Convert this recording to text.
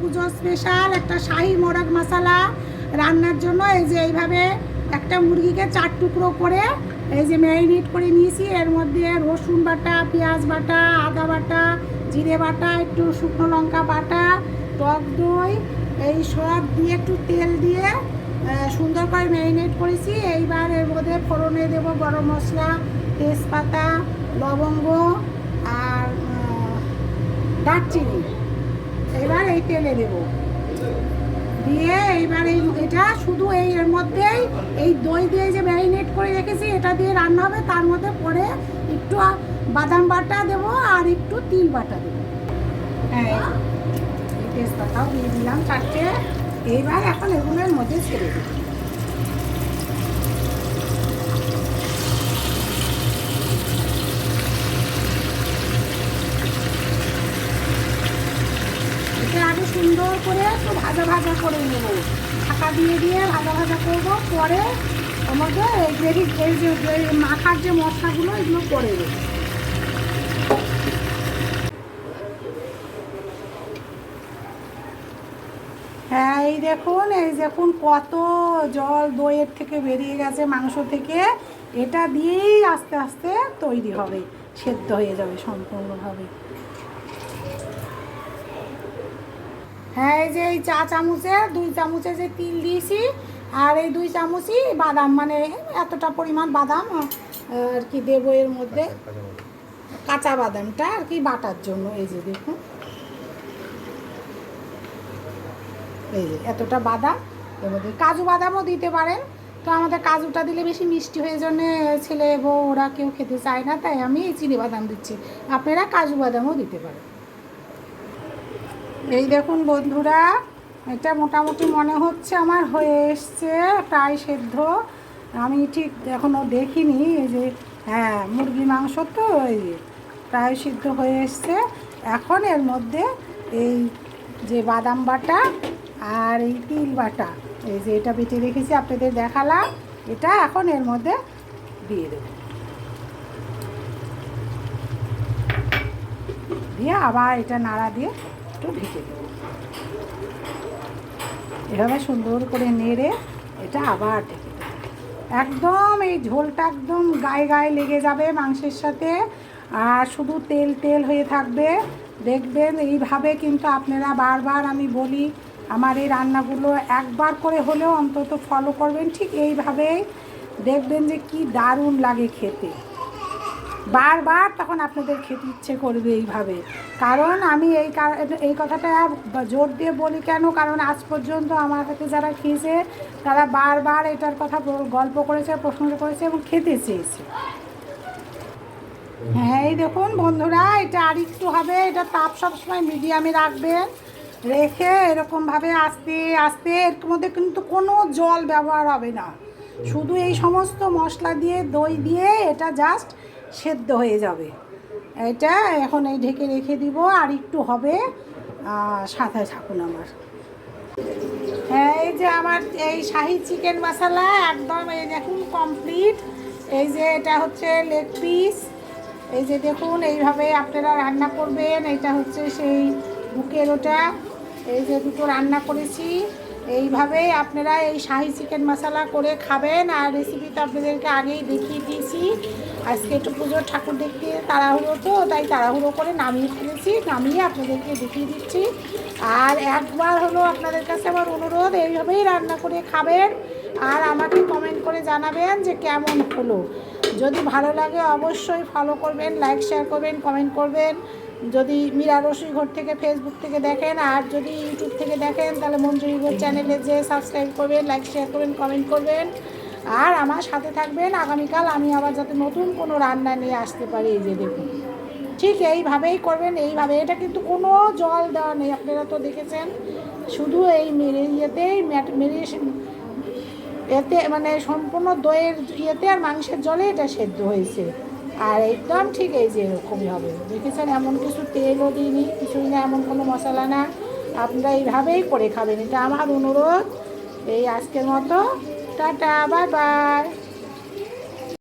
পুজো special একটা শাহি মোরগ মশলা রান্নার জন্য। এই যে এইভাবে একটা মুরগিকে 4 টুকরো করে এই যে ম্যারিনেট করে নিয়েছি। এর মধ্যে রসুন বাটা, পেঁয়াজ বাটা, আদা বাটা, জিরে বাটা, একটু শুকনো লঙ্কা বাটা, টক দই, এই সব দিয়ে একটু তেল দিয়ে সুন্দর করে ম্যারিনেট করেছি। এইবার এর মধ্যে ফোড়নে দেবো গরম মশলা, তেজপাতা, লবঙ্গ আর দারচিনি। এবার এই তেলে দেবো, দিয়ে এইবার এটা শুধু এর মধ্যেই এই দই দিয়ে যে ম্যারিনেট করে রেখেছি এটা দিয়ে রান্না হবে। তার মধ্যে পরে একটু বাদাম বাটা দেবো আর একটু তিল বাটা দেবো। হ্যাঁ, এই তেজপাতাও দিয়ে দিলাম 4টে। এইবার এখন এগুলোর মধ্যে ছেড়ে দেবো। আগে সুন্দর করে একটু ভাজা ভাজা করে নেব, ঢাকা দিয়ে দিয়ে ভাজা ভাজা করব। পরে আমাদের এই যে মাখার যে মশলাগুলো এগুলো করে দেবো। হ্যাঁ, এই দেখুন কত জল দইয়ের থেকে বেরিয়ে গেছে, মাংস থেকে। এটা দিয়েই আস্তে আস্তে তৈরি হবে, সেদ্ধ হয়ে যাবে সম্পূর্ণভাবে। হ্যাঁ, এই যে এই 4 চামচের 2 চামচে যে তিল দিয়েছি আর এই 2 চামচই বাদাম, মানে এতটা পরিমাণ বাদাম আর কি দেবো এর মধ্যে, কাঁচা বাদামটা আর কি বাটার জন্য। এই যে দেখুন, এই যে এতটা বাদাম। এর মধ্যে কাজু বাদামও দিতে পারেন, তো আমাদের কাজুটা দিলে বেশি মিষ্টি হয়ে জন্য ছেলে বউ ওরা কেউ খেতে চায় না, তাই আমি চিনি বাদাম দিচ্ছি। আপনারা কাজু বাদামও দিতে পারেন। এই দেখুন বন্ধুরা, এটা মোটামুটি মনে হচ্ছে আমার হয়ে এসছে প্রায় সেদ্ধ। আমি ঠিক এখনও দেখিনি। এই যে হ্যাঁ, মুরগি মাংস তো এই যে প্রায় সিদ্ধ হয়ে এসছে। এখন এর মধ্যে এই যে বাদাম বাটা আর এই তিল বাটা, এই যে এটা বেটে রেখেছি আপনাদের দেখালাম, এটা এখন এর মধ্যে দিয়ে দেব। দিয়ে আবার এটা নাড়া দিয়ে একটু ঢেকে দেবো। এভাবে সুন্দর করে নেড়ে এটা আবার ঢেকে দেবো। একদম এই ঝোলটা একদম গায়ে গায়ে লেগে যাবে মাংসের সাথে, আর শুধু তেল তেল হয়ে থাকবে। দেখবেন এইভাবে কিন্তু আপনারা বারবার, আমি বলি আমার এই রান্নাগুলো একবার করে হলেও অন্তত ফলো করবেন। ঠিক এইভাবেই দেখবেন যে কি দারুণ লাগে খেতে, বারবার তখন আপনাদের খেতে ইচ্ছে করবে এইভাবে। কারণ আমি এই কথাটা জোর দিয়ে বলি কেন, কারণ আজ পর্যন্ত আমার কাছে যারা খেয়েছে তারা বারবার এটার কথা গল্প করেছে, প্রশংসা করেছে এবং খেতে চেয়েছে। হ্যাঁ, এই দেখুন বন্ধুরা, এটা আর একটু হবে। এটা তাপ সবসময় মিডিয়ামে রাখবেন, রেখে এরকমভাবে আস্তে আস্তে, এর মধ্যে কিন্তু কোনো জল ব্যবহার হবে না, শুধু এই সমস্ত মশলা দিয়ে দই দিয়ে এটা জাস্ট সেদ্ধ হয়ে যাবে। এটা এখন এই ঢেকে রেখে দিব, আর একটু হবে, সাথে থাকুন আমার। হ্যাঁ, এই যে আমার এই শাহি চিকেন মশলা একদম এই দেখুন কমপ্লিট। এই যে এটা হচ্ছে লেগ পিস, এই যে দেখুন এইভাবে আপনারা রান্না করবেন। এটা হচ্ছে সেই বুকের ওটা, এই যে দুটো রান্না করেছি। এইভাবেই আপনারা এই শাহি চিকেন মশলা করে খাবেন। আর রেসিপি তো আপনাদেরকে আগেই দেখিয়ে দিয়েছি। আজকে একটু পুজোর ঠাকুর দেখতে তাড়াহুড়ো, তো তাই তাড়াহুড়ো করে নামিয়ে ফেলেছি, নামিয়ে আপনাদেরকে দেখিয়ে দিচ্ছি। আর একবার হলো আপনাদের কাছে আমার অনুরোধ, এইভাবেই রান্না করে খাবেন আর আমাকে কমেন্ট করে জানাবেন যে কেমন হলো। যদি ভালো লাগে অবশ্যই ফলো করবেন, লাইক শেয়ার করবেন, কমেন্ট করবেন। যদি মীরা রসুই ঘর থেকে ফেসবুক থেকে দেখেন, আর যদি ইউটিউব থেকে দেখেন তাহলে মঞ্জুরি ঘর চ্যানেলে যে সাবস্ক্রাইব করবেন, লাইক শেয়ার করবেন, কমেন্ট করবেন আর আমার সাথে থাকবেন। আগামীকাল আমি আবার যাতে নতুন কোনো রান্না নিয়ে আসতে পারি। এই যে দেখুন, ঠিক এইভাবেই করবেন, এইভাবে। এটা কিন্তু কোনো জল দেওয়া নেই, আপনারা তো দেখেছেন, শুধু এই এতে মানে সম্পূর্ণ দইয়ের ইয়েতে আর মাংসের জলে এটা সেদ্ধ হয়েছে। আর একদম ঠিক এই যে এরকমই হবে, দেখেছেন, এমন কিছু তেলও দিইনি, কিছুই না, এমন কোনো মশলা না। আপনারা এইভাবেই করে খাবেন, এটা আমার অনুরোধ। এই আজকের মতো টাটা, বাই বাই।